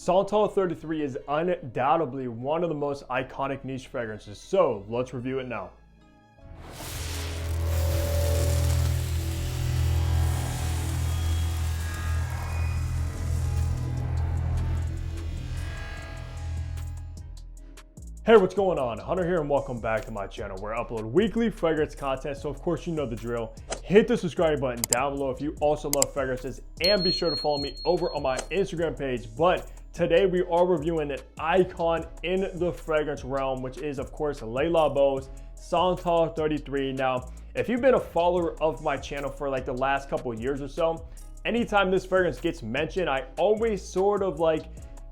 Santal 33 is undoubtedly one of the most iconic niche fragrances, so let's review it now. Hey, what's going on? Hunter here and welcome back to my channel where I upload weekly fragrance content, so of course you know the drill. Hit the subscribe button down below if you also love fragrances, and be sure to follow me over on my Instagram page. But today we are reviewing an icon in the fragrance realm, which is of course Labo's Santal 33. Now, if you've been a follower of my channel for like the last couple of years or so, anytime this fragrance gets mentioned, I always sort of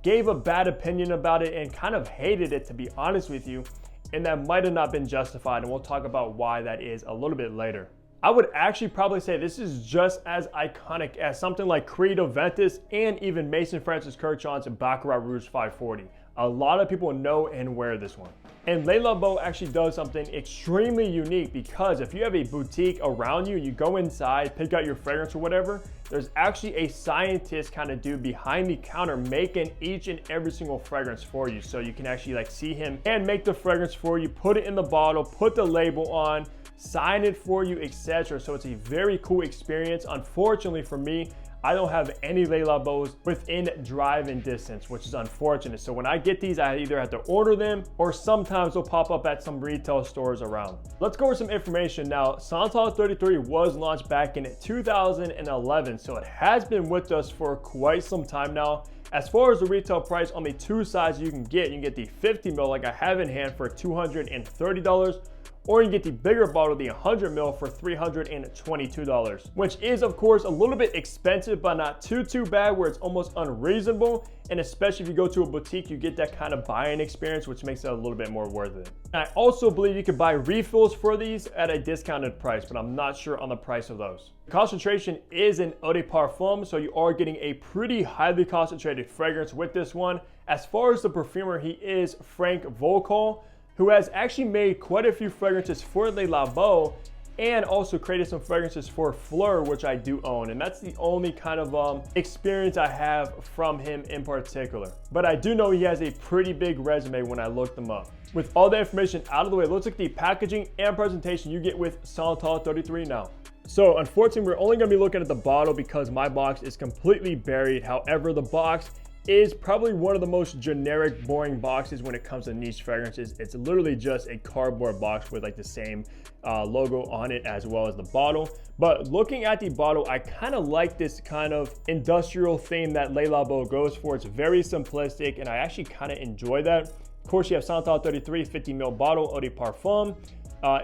gave a bad opinion about it and kind of hated it, to be honest with you, and that might have not been justified, and we'll talk about why that is a little bit later. I would actually probably say this is just as iconic as something like Creed Aventus and even Maison Francis Kurkdjian's Baccarat Rouge 540. A lot of people know and wear this one. And Le Labo actually does something extremely unique, because if you have a boutique around you, you go inside, pick out your fragrance or whatever, there's actually a scientist kind of dude behind the counter making each and every single fragrance for you. So you can actually see him and make the fragrance for you, put it in the bottle, put the label on, sign it for you, etc. So it's a very cool experience. Unfortunately for me, I don't have any Le Labos within driving distance, which is unfortunate. So when I get these, I either have to order them or sometimes they'll pop up at some retail stores around. Let's go over some information now. Santal 33 was launched back in 2011, so it has been with us for quite some time now. As far as the retail price, on the two sizes you can get the 50 ml like I have in hand for $230, or you can get the bigger bottle, the 100 ml, for $322, which is of course a little bit expensive, but not too bad where it's almost unreasonable. And especially if you go to a boutique, you get that kind of buying experience, which makes it a little bit more worth it. And I also believe you could buy refills for these at a discounted price, but I'm not sure on the price of those. The concentration is an eau de parfum, so you are getting a pretty highly concentrated fragrance with this one. As far as the perfumer, he is Frank Volkol, who has actually made quite a few fragrances for Le Labo and also created some fragrances for Fleur, which I do own. And that's the only kind of experience I have from him in particular. But I do know he has a pretty big resume when I looked him up. With all the information out of the way, let's look at the packaging and presentation you get with Santal 33 now. So unfortunately, we're only gonna be looking at the bottle because my box is completely buried. However, the box is probably one of the most generic, boring boxes when it comes to niche fragrances. It's literally just a cardboard box with the same logo on it as well as the bottle. But looking at the bottle, I kind of like this kind of industrial theme that Le Labo goes for. It's very simplistic and I actually kind of enjoy that. Of course, you have Santal 33 50 ml bottle, eau de parfum.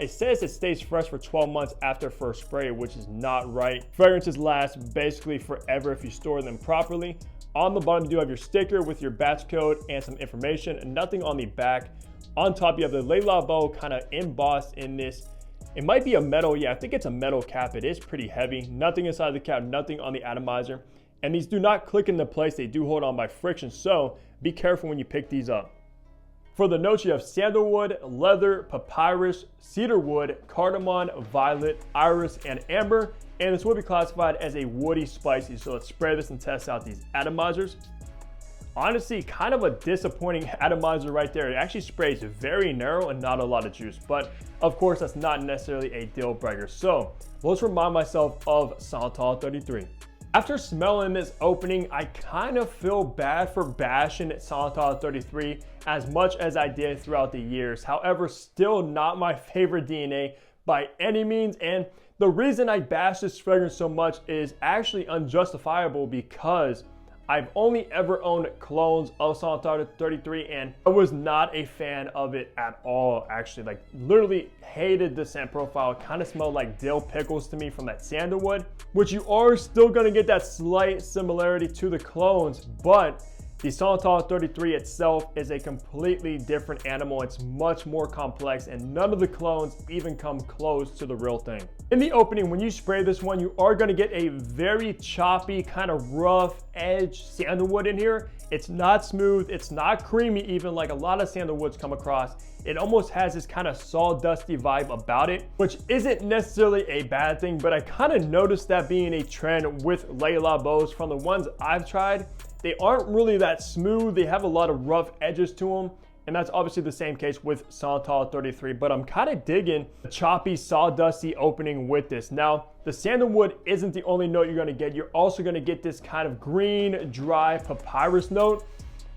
It says it stays fresh for 12 months after first spray, which is not right. Fragrances last basically forever if you store them properly. On the bottom, you do have your sticker with your batch code and some information, and nothing on the back. On top, you have the Le Labo kind of embossed in this. It might be a metal, yeah, I think it's a metal cap. It is pretty heavy. Nothing inside the cap, nothing on the atomizer. And these do not click into place. They do hold on by friction, so be careful when you pick these up. For the notes, you have sandalwood, leather, papyrus, cedarwood, cardamom, violet, iris, and amber. And this will be classified as a woody spicy. So let's spray this and test out these atomizers. Honestly, kind of a disappointing atomizer right there. It actually sprays very narrow and not a lot of juice. But of course, that's not necessarily a deal breaker. So let's remind myself of Santal 33. After smelling this opening, I kind of feel bad for bashing Santal 33 as much as I did throughout the years. However, still not my favorite DNA by any means. And the reason I bash this fragrance so much is actually unjustifiable, because I've only ever owned colognes of Santal 33 and I was not a fan of it at all, actually. Literally hated the scent profile. It kind of smelled like dill pickles to me from that sandalwood, which you are still gonna get that slight similarity to the colognes, but the Santal 33 itself is a completely different animal. It's much more complex and none of the colognes even come close to the real thing. In the opening, when you spray this one, you are gonna get a very choppy, kind of rough edge sandalwood in here. It's not smooth, it's not creamy even like a lot of sandalwoods come across. It almost has this kind of sawdusty vibe about it, which isn't necessarily a bad thing, but I kind of noticed that being a trend with Le Labos from the ones I've tried. they aren't really that smooth. They have a lot of rough edges to them. And that's obviously the same case with Santal 33, but I'm kind of digging the choppy, sawdusty opening with this. Now, the sandalwood isn't the only note you're gonna get. You're also gonna get this kind of green, dry papyrus note,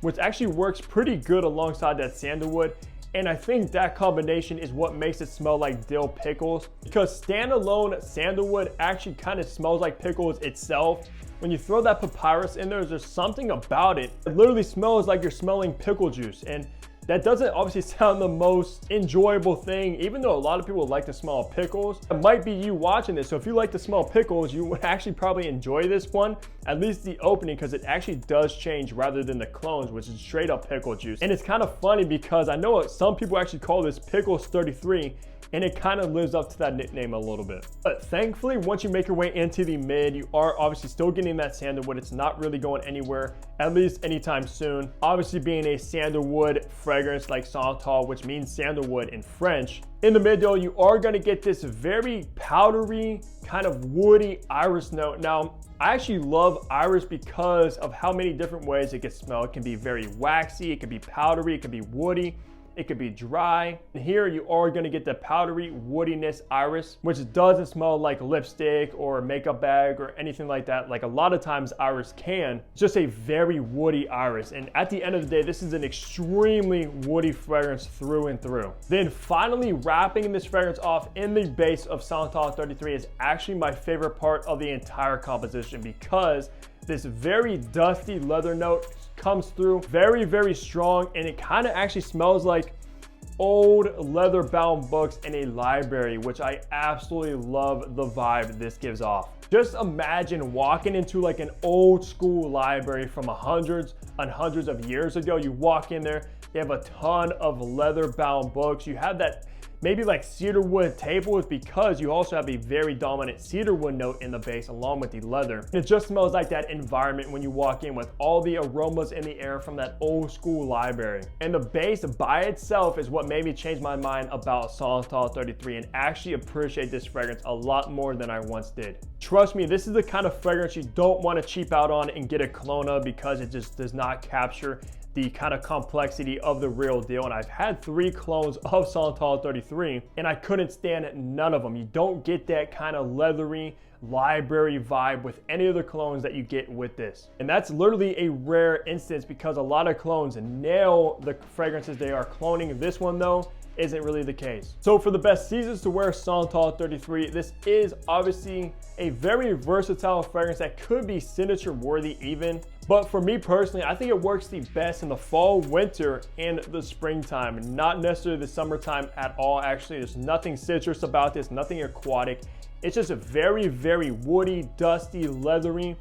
which actually works pretty good alongside that sandalwood. And I think that combination is what makes it smell like dill pickles, because standalone sandalwood actually kind of smells like pickles itself. When you throw that papyrus in there, there's something about it. It literally smells like you're smelling pickle juice. And that doesn't obviously sound the most enjoyable thing, even though a lot of people like the smell of pickles. It might be you watching this, so if you like to smell pickles, you would actually probably enjoy this one, at least the opening, because it actually does change rather than the clones, which is straight up pickle juice. And it's kind of funny because I know some people actually call this Pickles 33, and it kind of lives up to that nickname a little bit. But thankfully, once you make your way into the mid, you are obviously still getting that sandalwood. It's not really going anywhere, at least anytime soon. Obviously, being a sandalwood fragrance like Santal, which means sandalwood in French. In the mid though, you are gonna get this very powdery, kind of woody iris note. Now, I actually love iris because of how many different ways it can smell. It can be very waxy, it can be powdery, it can be woody, it could be dry. And here you are gonna get the powdery woodiness iris, which doesn't smell like lipstick or a makeup bag or anything like that. Like a lot of times iris can. It's just a very woody iris. And at the end of the day, this is an extremely woody fragrance through and through. Then finally wrapping this fragrance off in the base of Santal 33 is actually my favorite part of the entire composition, because this very dusty leather note comes through very, very strong, and it kind of actually smells like old leather bound books in a library, which I absolutely love the vibe this gives off. Just imagine walking into like an old school library from hundreds and hundreds of years ago. You walk in there, they have a ton of leather bound books. You have that maybe like cedarwood tables, because you also have a very dominant cedarwood note in the base along with the leather. And it just smells like that environment when you walk in, with all the aromas in the air from that old school library. And the base by itself is what made me change my mind about Santal 33 and actually appreciate this fragrance a lot more than I once did. Trust me, this is the kind of fragrance you don't want to cheap out on and get a cologne of, because it just does not capture the kind of complexity of the real deal. And I've had 3 clones of Santal 33 and I couldn't stand none of them. You don't get that kind of leathery library vibe with any of the clones that you get with this. And that's literally a rare instance, because a lot of clones nail the fragrances they are cloning. This one though isn't really the case. So for the best seasons to wear Santal 33, this is obviously a very versatile fragrance that could be signature worthy even. But for me personally, I think it works the best in the fall, winter, and the springtime, not necessarily the summertime at all. Actually, there's nothing citrus about this, nothing aquatic. It's just a very, very woody, dusty, leathery,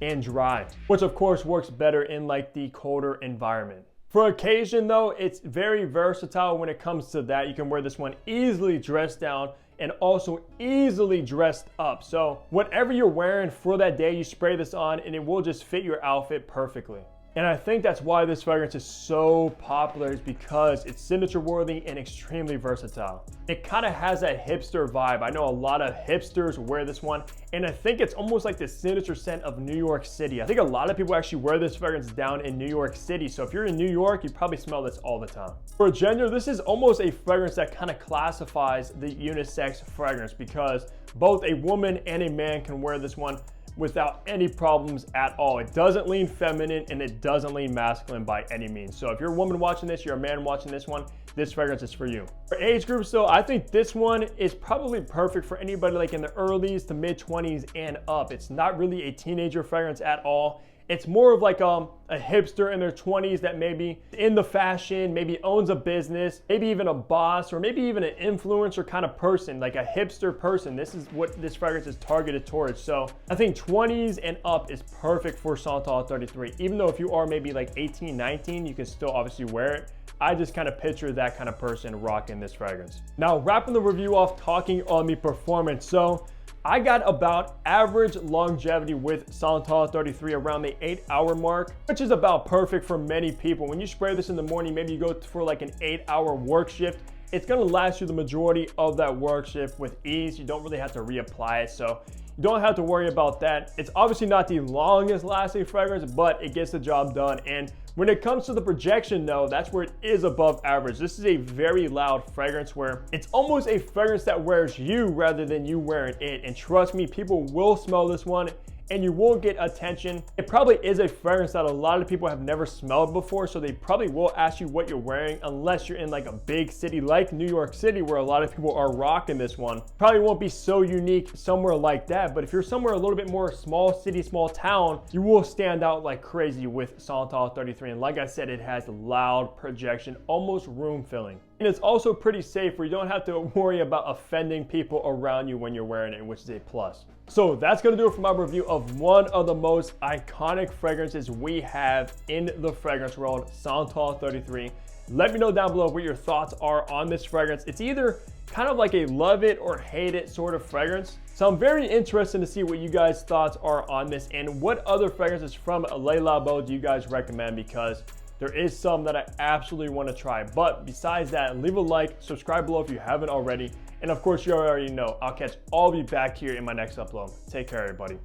and dry, which of course works better in like the colder environment. For occasion though, it's very versatile when it comes to that. You can wear this one easily dressed down and also easily dressed up. So whatever you're wearing for that day, you spray this on and it will just fit your outfit perfectly. And I think that's why this fragrance is so popular, is because it's signature worthy and extremely versatile. It kind of has that hipster vibe. I know a lot of hipsters wear this one, and I think it's almost like the signature scent of New York City. I think a lot of people actually wear this fragrance down in New York City. So if you're in New York, you probably smell this all the time. For gender, this is almost a fragrance that kind of classifies the unisex fragrance, because both a woman and a man can wear this one without any problems at all. It doesn't lean feminine and it doesn't lean masculine by any means. So if you're a woman watching this, you're a man watching this one, this fragrance is for you. For age groups though, I think this one is probably perfect for anybody like in the earlies to mid 20s and up. It's not really a teenager fragrance at all. It's more of like a hipster in their 20s that maybe in the fashion, maybe owns a business, maybe even a boss, or maybe even an influencer kind of person, like a hipster person. This is what this fragrance is targeted towards. So I think 20s and up is perfect for Santal 33. Even though if you are maybe like 18, 19, you can still obviously wear it. I just kind of picture that kind of person rocking this fragrance. Now, wrapping the review off, talking on the performance. So I got about average longevity with Santal 33 around the 8-hour mark, which is about perfect for many people. When you spray this in the morning, maybe you go for like an 8-hour work shift, it's gonna last you the majority of that work shift with ease. You don't really have to reapply it. So you don't have to worry about that. It's obviously not the longest lasting fragrance, but it gets the job done. And when it comes to the projection though, that's where it is above average. This is a very loud fragrance where it's almost a fragrance that wears you rather than you wearing it. And trust me, people will smell this one and you will get attention. It probably is a fragrance that a lot of people have never smelled before, so they probably will ask you what you're wearing unless you're in like a big city like New York City where a lot of people are rocking this one. Probably won't be so unique somewhere like that, but if you're somewhere a little bit more small city, small town, you will stand out like crazy with Santal 33. And like I said, it has loud projection, almost room filling. And it's also pretty safe where you don't have to worry about offending people around you when you're wearing it, which is a plus. So that's gonna do it for my review of one of the most iconic fragrances we have in the fragrance world, Santal 33. Let me know down below what your thoughts are on this fragrance. It's either kind of like a love it or hate it sort of fragrance. So I'm very interested to see what you guys' thoughts are on this and what other fragrances from Le Labo do you guys recommend, because there is some that I absolutely want to try. But besides that, leave a like, subscribe below if you haven't already. And of course, you already know, I'll catch all of you back here in my next upload. Take care, everybody.